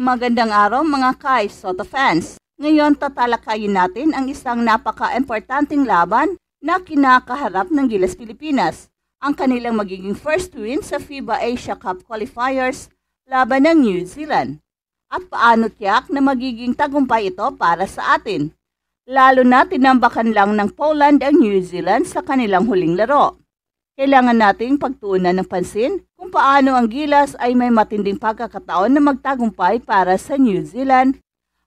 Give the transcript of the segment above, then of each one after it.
Magandang araw mga Kai Soto fans. Ngayon tatalakayin natin ang isang napaka-importanting laban na kinakaharap ng Gilas Pilipinas. Ang kanilang magiging first win sa FIBA Asia Cup qualifiers laban ng New Zealand. At paano tiyak na magiging tagumpay ito para sa atin? Lalo na tinambakan lang ng Poland ang New Zealand sa kanilang huling laro. Kailangan nating pagtuunan ng pansin kung paano ang Gilas ay may matinding pagkakataon na magtagumpay para sa New Zealand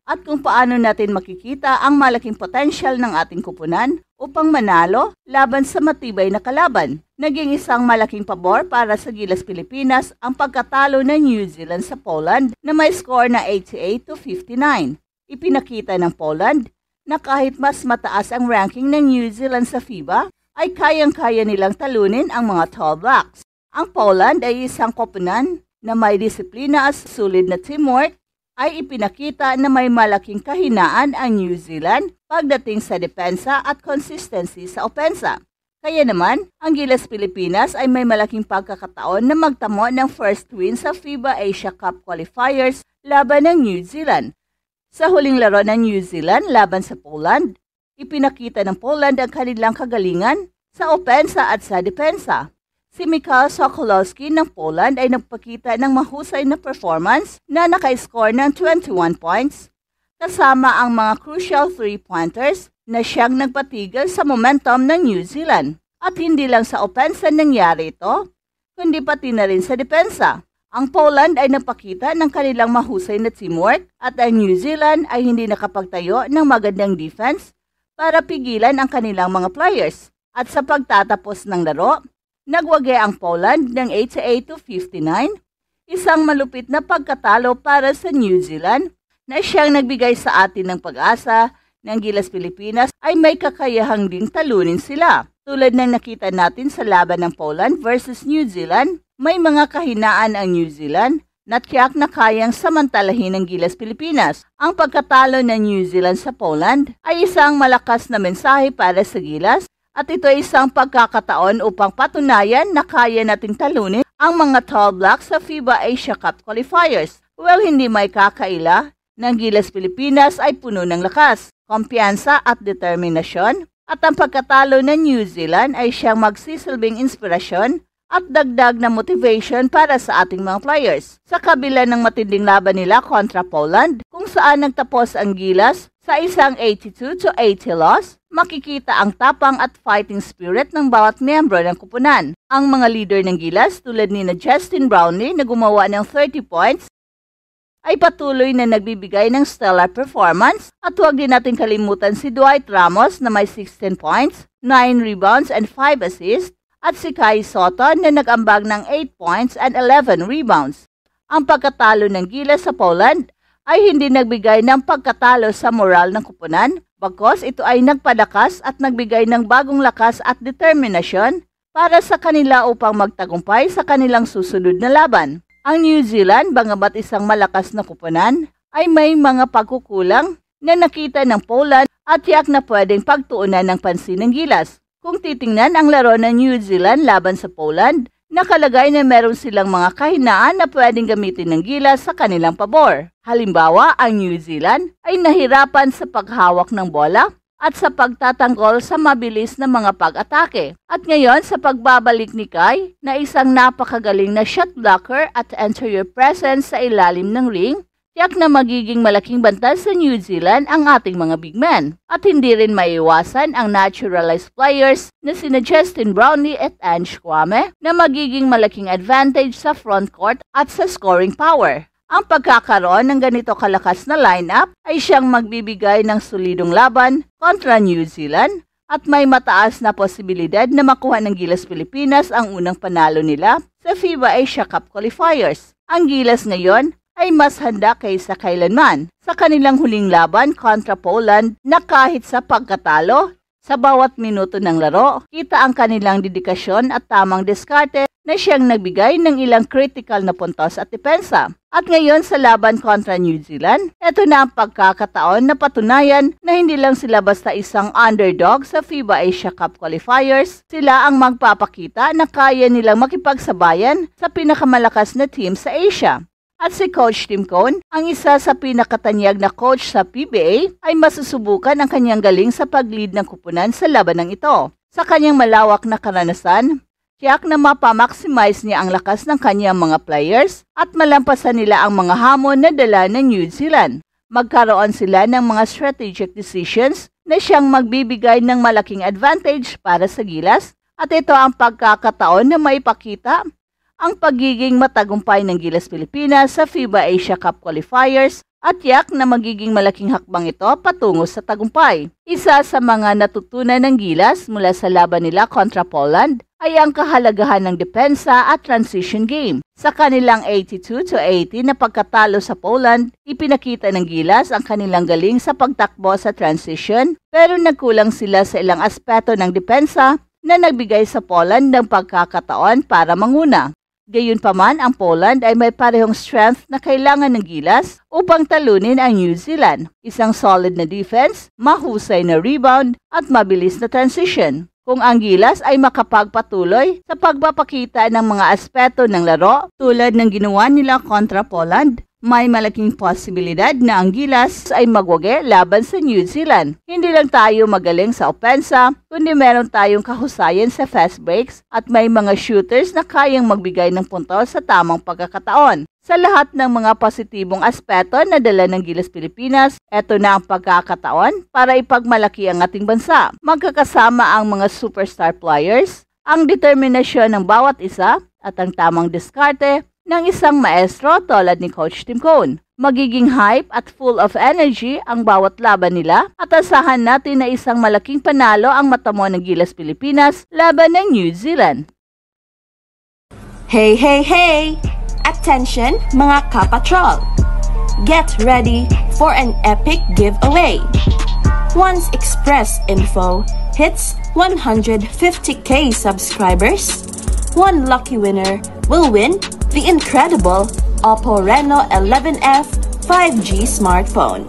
at kung paano natin makikita ang malaking potensyal ng ating kupunan upang manalo laban sa matibay na kalaban. Naging isang malaking pabor para sa Gilas Pilipinas ang pagkatalo ng New Zealand sa Poland na may score na 88-59. Ipinakita ng Poland na kahit mas mataas ang ranking ng New Zealand sa FIBA, ay kayang-kaya nilang talunin ang mga Tall Blacks. Ang Poland ay isang koponan na may disiplina at sulit na teamwork, ay ipinakita na may malaking kahinaan ang New Zealand pagdating sa depensa at consistency sa opensa. Kaya naman, ang Gilas Pilipinas ay may malaking pagkakataon na magtamo ng first win sa FIBA Asia Cup qualifiers laban ng New Zealand. Sa huling laro ng New Zealand laban sa Poland, ipinakita ng Poland ang kanilang kagalingan sa opensa at sa depensa. Si Michal Sokolowski ng Poland ay nagpakita ng mahusay na performance na naka-score ng 21 points, kasama ang mga crucial 3-pointers na siyang nagpatigil sa momentum ng New Zealand. At hindi lang sa opensa nangyari ito, kundi pati na rin sa depensa. Ang Poland ay napakita ng kanilang mahusay na teamwork at ang New Zealand ay hindi nakapagtayo ng magandang defense para pigilan ang kanilang mga players. At sa pagtatapos ng laro, nagwagi ang Poland ng 88-59, isang malupit na pagkatalo para sa New Zealand na siyang nagbigay sa atin ng pag-asa ng Gilas Pilipinas ay may kakayahang ding talunin sila. Tulad ng nakita natin sa laban ng Poland versus New Zealand, may mga kahinaan ang New Zealand na tiyak na kayang samantalahin ng Gilas Pilipinas. Ang pagkatalo ng New Zealand sa Poland ay isang malakas na mensahe para sa Gilas at ito ay isang pagkakataon upang patunayan na kaya nating talunin ang mga Tall Blacks sa FIBA Asia Cup qualifiers. Well, hindi may kakaila ng Gilas Pilipinas ay puno ng lakas, kumpiyansa at determinasyon at ang pagkatalo ng New Zealand ay siyang magsisilbing inspirasyon at dagdag na motivation para sa ating mga players. Sa kabila ng matinding laban nila kontra Poland, kung saan nagtapos ang Gilas sa isang 82-80 loss, makikita ang tapang at fighting spirit ng bawat miyembro ng kupunan. Ang mga leader ng Gilas tulad ni Justin Brownlee na gumawa ng 30 points, ay patuloy na nagbibigay ng stellar performance at huwag din natin kalimutan si Dwight Ramos na may 16 points, 9 rebounds and 5 assists, at si Kai Soto na nag-ambag ng 8 points and 11 rebounds. Ang pagkatalo ng Gilas sa Poland ay hindi nagbigay ng pagkatalo sa moral ng kupunan, bagkus ito ay nagpalakas at nagbigay ng bagong lakas at determinasyon para sa kanila upang magtagumpay sa kanilang susunod na laban. Ang New Zealand, bagamat isang malakas na kupunan, ay may mga pagkukulang na nakita ng Poland at tiyak na pwedeng pagtuunan ng pansin ng Gilas. Kung titingnan ang laro ng New Zealand laban sa Poland, nakalagay na meron silang mga kahinaan na pwedeng gamitin ng Gilas sa kanilang pabor. Halimbawa, ang New Zealand ay nahirapan sa paghawak ng bola at sa pagtatanggol sa mabilis na mga pag-atake. At ngayon sa pagbabalik ni Kai na isang napakagaling na shot blocker at interior presence sa ilalim ng ring, tiyak na magiging malaking banta sa New Zealand ang ating mga big men. At hindi rin maiiwasan ang naturalized players na sina Justin Brownlee at Ange Kwame na magiging malaking advantage sa front court at sa scoring power. Ang pagkakaroon ng ganito kalakas na lineup ay siyang magbibigay ng solidong laban kontra New Zealand at may mataas na posibilidad na makuha ng Gilas Pilipinas ang unang panalo nila sa FIBA Asia Cup qualifiers. Ang Gilas ngayon ay mas handa kaysa kailanman sa kanilang huling laban kontra Poland na kahit sa pagkatalo, sa bawat minuto ng laro, kita ang kanilang dedikasyon at tamang diskarte na siyang nagbigay ng ilang critical na puntos at depensa. At ngayon sa laban kontra New Zealand, ito na ang pagkakataon na patunayan na hindi lang sila basta isang underdog sa FIBA Asia Cup qualifiers, sila ang magpapakita na kaya nilang makipagsabayan sa pinakamalakas na team sa Asia. At si Coach Tim Cone, ang isa sa pinakatanyag na coach sa PBA, ay masusubukan ang kanyang galing sa pag-lead ng kupunan sa labanang ito. Sa kanyang malawak na karanasan, tiyak na mapamaximize niya ang lakas ng kanyang mga players at malampasan nila ang mga hamon na dala ng New Zealand. Magkaroon sila ng mga strategic decisions na siyang magbibigay ng malaking advantage para sa Gilas, at ito ang pagkakataon na maipakita ang pagiging matagumpay ng Gilas Pilipinas sa FIBA Asia Cup Qualifiers at tiyak na magiging malaking hakbang ito patungo sa tagumpay. Isa sa mga natutunan ng Gilas mula sa laban nila kontra Poland ay ang kahalagahan ng depensa at transition game. Sa kanilang 82-80 na pagkatalo sa Poland, ipinakita ng Gilas ang kanilang galing sa pagtakbo sa transition, pero nagkulang sila sa ilang aspeto ng depensa na nagbigay sa Poland ng pagkakataon para manguna. Gayunpaman, ang Poland ay may parehong strength na kailangan ng Gilas upang talunin ang New Zealand. Isang solid na defense, mahusay na rebound at mabilis na transition. Kung ang Gilas ay makapagpatuloy sa pagpapakita ng mga aspeto ng laro tulad ng ginawa nila kontra Poland, may malaking posibilidad na ang Gilas ay magwagi laban sa New Zealand. Hindi lang tayo magaling sa opensa, kundi meron tayong kahusayan sa fast breaks at may mga shooters na kayang magbigay ng puntos sa tamang pagkakataon. Sa lahat ng mga positibong aspeto na dala ng Gilas Pilipinas, eto na ang pagkakataon para ipagmalaki ang ating bansa. Magkakasama ang mga superstar players, ang determinasyon ng bawat isa at ang tamang diskarte ng isang maestro tulad ni Coach Tim Cone. Magiging hype at full of energy ang bawat laban nila at asahan natin na isang malaking panalo ang matamo ng Gilas Pilipinas laban ng New Zealand. Hey, hey, hey! Attention mga kapatrol! Get ready for an epic giveaway! Once Express Info hits 150k subscribers, one lucky winner will win the incredible Oppo Reno 11F 5G smartphone.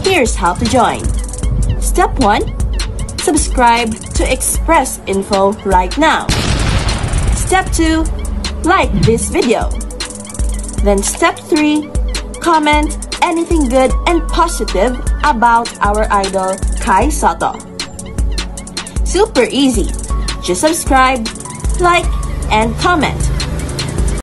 Here's how to join. Step 1. Subscribe to Express Info right now. Step 2. Like this video. Then step 3. Comment anything good and positive about our idol Kai Sotto. Super easy. Just subscribe, like, and comment.